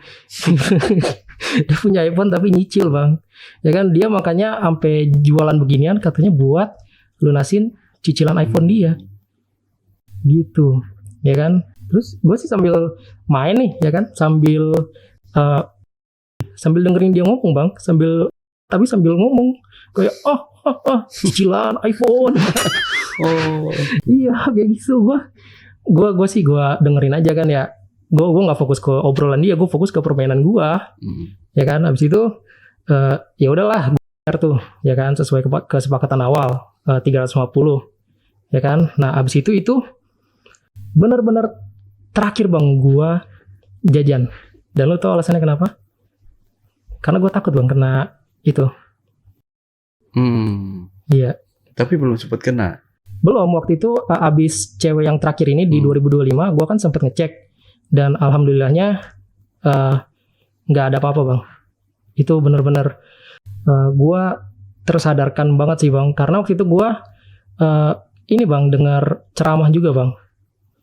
dia punya iPhone tapi nyicil bang. Ya kan dia makanya sampai jualan beginian katanya buat lunasin cicilan iPhone dia gitu ya kan. Terus gue sih sambil main nih ya kan, sambil dengerin dia ngomong bang, sambil ngomong kayak cicilan iPhone. Iya kayak gitu. Gue dengerin aja kan ya. Gue nggak fokus ke obrolan dia, gue fokus ke permainan gue ya kan. Abis itu ya udahlah gue tuh ya kan sesuai kesepakatan awal 350 ya kan. Nah abis itu benar-benar terakhir bang gue jajan. Dan lo tau alasannya kenapa? Karena gue takut bang kena itu. Iya. Tapi belum sempat kena. Belum, waktu itu abis cewek yang terakhir ini di 2025 gue kan sempet ngecek dan alhamdulillahnya nggak ada apa-apa bang. Itu benar-benar gue tersadarkan banget sih bang, karena waktu itu gue ini bang dengar ceramah juga bang.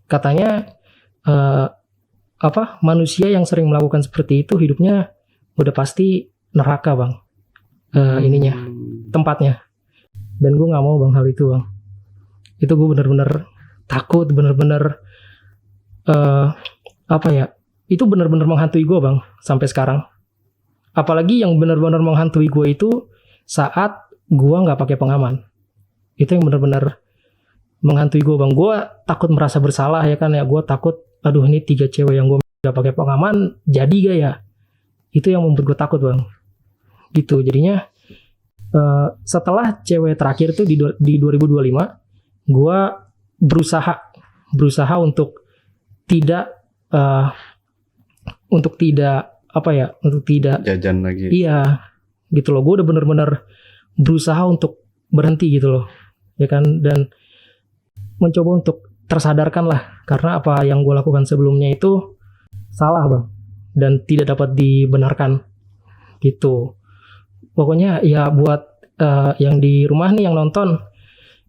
Katanya manusia yang sering melakukan seperti itu hidupnya udah pasti neraka bang. Ininya tempatnya. Dan gue nggak mau bang hal itu bang. Itu gue benar-benar takut, benar-benar itu benar-benar menghantui gue bang sampai sekarang. apalagi yang benar-benar menghantui gue itu saat gue nggak pakai pengaman. Itu yang benar-benar menghantui gue bang. Gue takut merasa bersalah ya kan ya. Gue takut, aduh ini 3 cewek yang gue nggak pakai pengaman, jadi gak ya? Itu yang membuat gue takut bang. Gitu. Jadinya setelah cewek terakhir tuh di 2025, gue berusaha untuk tidak jajan lagi. Iya, gitu loh. Gue udah bener-bener berusaha untuk berhenti gitu loh, ya kan, dan mencoba untuk tersadarkan lah, karena apa yang gue lakukan sebelumnya itu salah bang, dan tidak dapat dibenarkan gitu. Pokoknya ya buat yang di rumah nih yang nonton,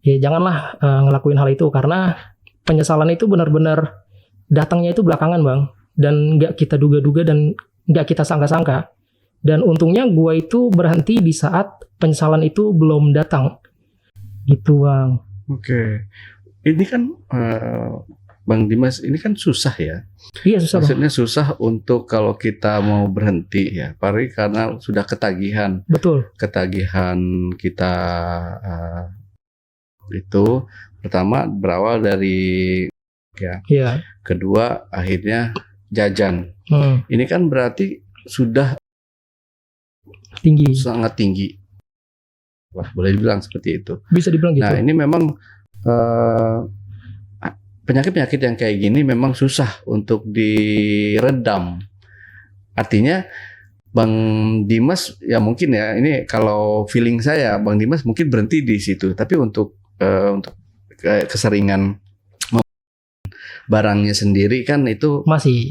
ya janganlah ngelakuin hal itu, karena penyesalan itu benar-benar datangnya itu belakangan bang, dan nggak kita duga-duga dan nggak kita sangka-sangka. Dan untungnya gue itu berhenti di saat penyesalan itu belum datang gitu bang. Oke. Ini kan Bang Dimas, ini kan susah ya. Iya susah. Maksudnya bang. susah untuk kalau kita mau berhenti ya, apalagi karena sudah ketagihan. Betul. Ketagihan kita itu pertama berawal dari ya. Iya. Kedua akhirnya jajan. Ini kan berarti sudah Tinggi. sangat tinggi. Wah, boleh dibilang seperti itu. Bisa dibilang gitu. Nah, ini memang penyakit-penyakit yang kayak gini memang susah untuk diredam. Artinya Bang Dimas ya mungkin ya, ini kalau feeling saya Bang Dimas mungkin berhenti di situ, tapi untuk keseringan barangnya sendiri kan itu masih.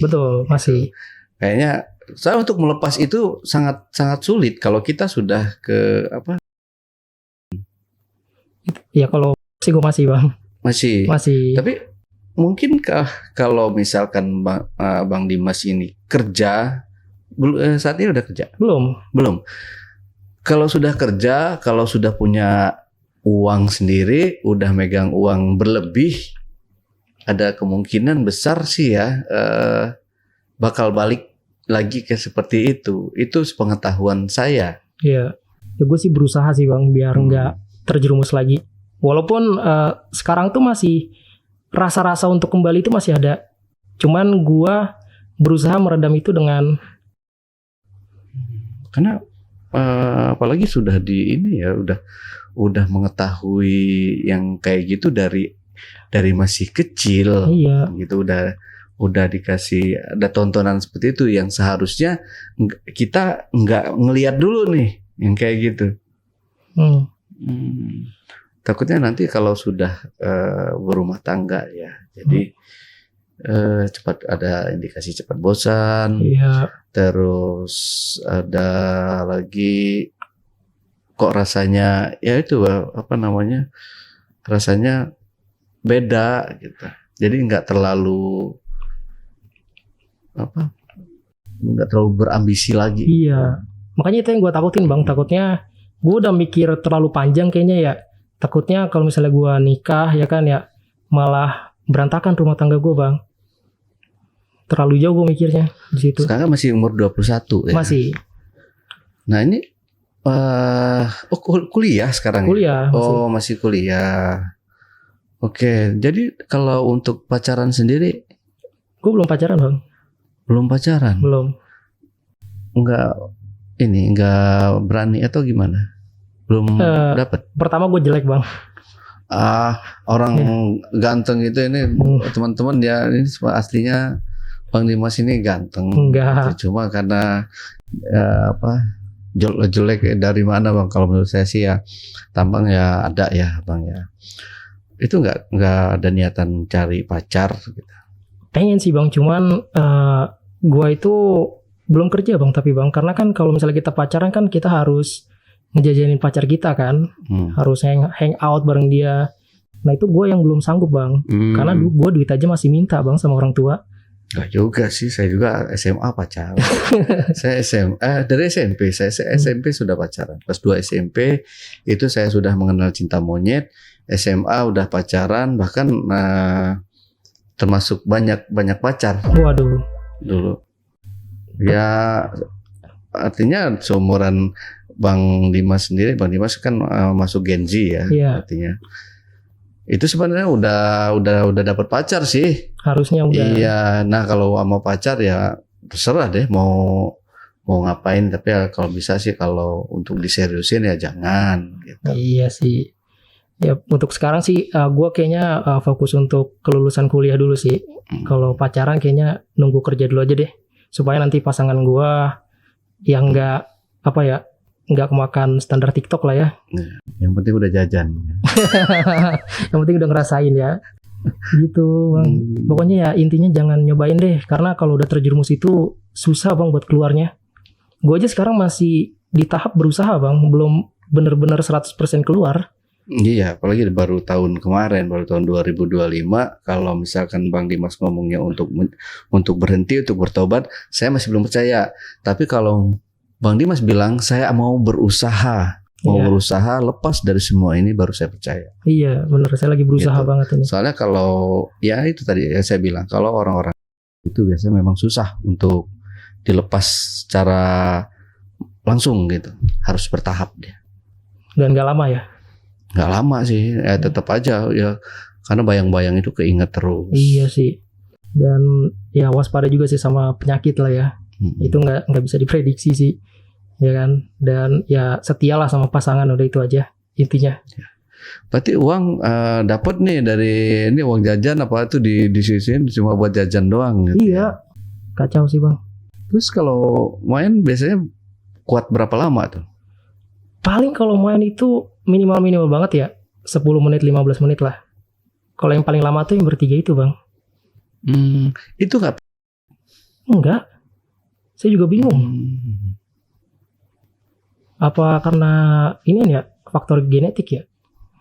Betul, masih. Kayaknya saya untuk melepas itu sangat sulit kalau kita sudah ke apa? Ya kalau sih gue masih bang. Masih. Tapi mungkinkah kalau misalkan Bang Dimas ini kerja, saat ini udah kerja? Belum. Kalau sudah kerja, kalau sudah punya uang sendiri, udah megang uang berlebih, ada kemungkinan besar sih ya bakal balik lagi ke seperti itu. Itu sepengetahuan saya. Iya. Ya gue sih berusaha sih bang biar nggak terjerumus lagi. Walaupun sekarang tuh masih rasa-rasa untuk kembali itu masih ada. Cuman gue berusaha meredam itu dengan karena apalagi sudah di ini ya udah mengetahui yang kayak gitu dari masih kecil. Iya. Gitu udah dikasih ada tontonan seperti itu yang seharusnya kita nggak ngelihat dulu nih yang kayak gitu. Takutnya nanti kalau sudah berumah tangga ya, jadi cepat ada indikasi cepat bosan. Iya. Terus ada lagi kok rasanya ya itu apa namanya, rasanya beda gitu. Jadi nggak terlalu berambisi lagi. Iya. Makanya itu yang gue takutin bang. Takutnya gue udah mikir terlalu panjang kayaknya ya. Takutnya kalau misalnya gue nikah ya kan ya, malah berantakan rumah tangga gue bang. Terlalu jauh gue mikirnya di situ. Sekarang masih umur 21 ya. Masih. Nah ini kuliah sekarang. Kuliah. Ya? Oh masih kuliah. Oke, jadi kalau untuk pacaran sendiri, gue belum pacaran bang. Belum pacaran. Belum. Enggak berani atau gimana? Belum dapat. Pertama gue jelek bang. Orang ganteng itu ini teman-teman ya, ini aslinya Bang Dimas ini ganteng. Enggak. Cuma karena jelek dari mana bang? Kalau menurut saya sih ya tampang ya ada ya bang ya. Itu nggak ada niatan cari pacar gitu. Pengen sih bang, cuman gue itu belum kerja bang, tapi bang karena kan kalau misalnya kita pacaran kan kita harus ngejajanin pacar kita kan, harus hang out bareng dia. Nah itu gue yang belum sanggup bang, karena gue duit aja masih minta bang sama orang tua. Gak juga sih, saya juga SMA pacaran. Saya dari SMP, saya SMP sudah pacaran. Kelas 2 SMP itu saya sudah mengenal cinta monyet. SMA udah pacaran, bahkan termasuk banyak pacar. Waduh. Dulu. Ya artinya seumuran Bang Dimas sendiri, Bang Dimas kan masuk Gen Z ya, Iya. artinya. Itu sebenarnya udah dapat pacar sih. Harusnya udah. Iya, nah kalau sama pacar ya terserah deh mau ngapain, tapi ya kalau bisa sih kalau untuk diseriusin ya jangan gitu. Iya sih. Ya untuk sekarang sih gue kayaknya fokus untuk kelulusan kuliah dulu sih. Kalau pacaran kayaknya nunggu kerja dulu aja deh. Supaya nanti pasangan gue yang nggak kemakan standar TikTok lah ya. Yang penting udah jajan. Yang penting udah ngerasain ya. Gitu Bang. Pokoknya ya intinya jangan nyobain deh. Karena kalau udah terjerumus itu susah Bang buat keluarnya. Gue aja sekarang masih di tahap berusaha Bang. Belum bener-bener 100% keluar. Iya, apalagi baru tahun kemarin, baru tahun 2025. Kalau misalkan Bang Dimas ngomongnya untuk berhenti, untuk bertobat, saya masih belum percaya. Tapi kalau Bang Dimas bilang saya mau berusaha, berusaha lepas dari semua ini, baru saya percaya. Iya, bener. Saya lagi berusaha Gitu. banget ini. Soalnya kalau ya itu tadi ya saya bilang, kalau orang-orang itu biasanya memang susah untuk dilepas secara langsung gitu, harus bertahap dia. Dan gak lama ya. Nggak lama sih, ya tetap aja ya, karena bayang-bayang itu keinget terus. Iya sih. Dan ya waspada juga sih sama penyakit lah ya. Itu nggak bisa diprediksi sih, ya kan. Dan ya setialah sama pasangan, udah itu aja intinya. Berarti uang dapat nih dari ini uang jajan apa itu disisihin cuma buat jajan doang gitu. Iya, kacau sih Bang. Terus kalau main biasanya kuat berapa lama tuh? Paling kalau main itu minimal banget ya 10 menit 15 menit lah. Kalau yang paling lama tuh yang bertiga itu Bang. Itu nggak? Enggak. Saya juga bingung. Apa karena ini ya faktor genetik ya?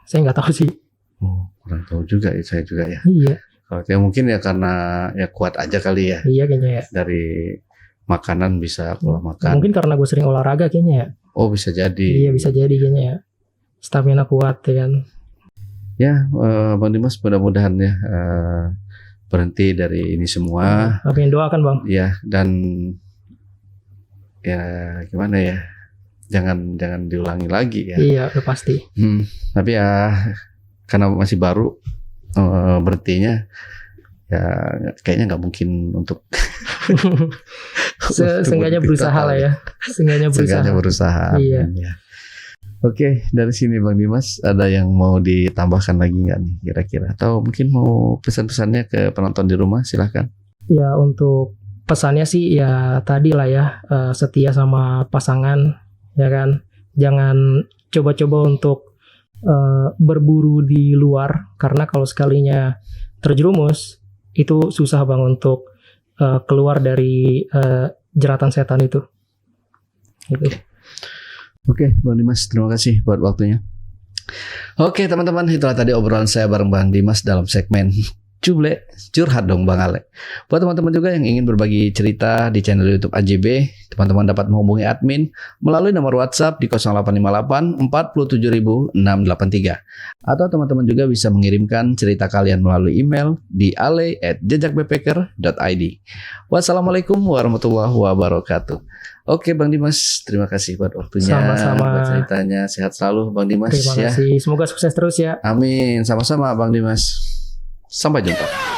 Saya nggak tahu sih. Oh, kurang tahu juga ya, saya juga ya. Iya. Kalau ya mungkin ya karena ya kuat aja kali ya. Iya kayaknya ya. Dari makanan bisa pola makan. Mungkin karena gue sering olahraga kayaknya ya. Oh, bisa jadi. Iya bisa jadi kayaknya ya. Stamina kuat ya kan. Ya, Bang Dimas mudah-mudahan ya berhenti dari ini semua. Amin, doakan Bang. Ya, dan ya gimana ya, jangan diulangi lagi ya. Iya udah pasti. Tapi ya karena masih baru berhentinya, ya kayaknya nggak mungkin untuk Seenggaknya berusaha lah ya. Seenggaknya berusaha. Iya. Ya. Oke, dari sini Bang Dimas ada yang mau ditambahkan lagi nggak nih kira-kira? Atau mungkin mau pesan-pesannya ke penonton di rumah, silahkan. Ya untuk pesannya sih ya tadi lah ya, setia sama pasangan ya kan. Jangan coba-coba untuk berburu di luar, karena kalau sekalinya terjerumus itu susah Bang untuk keluar dari jeratan setan itu. Gitu. Oke, Bang Dimas, terima kasih buat waktunya. Oke, teman-teman, itulah tadi obrolan saya bareng Bang Dimas dalam segmen Cuble, curhat dong Bang Ale. Buat teman-teman juga yang ingin berbagi cerita di channel YouTube AJB, teman-teman dapat menghubungi admin melalui nomor WhatsApp di 0858 47683. Atau teman-teman juga bisa mengirimkan cerita kalian melalui email di ale@jejakbackpacker.id. Wassalamualaikum warahmatullahi wabarakatuh. Oke Bang Dimas, terima kasih buat waktunya, Sama-sama. buat ceritanya. Sehat selalu Bang Dimas. Terima kasih. Semoga sukses terus ya. Amin, sama-sama Bang Dimas. Sampai jumpa.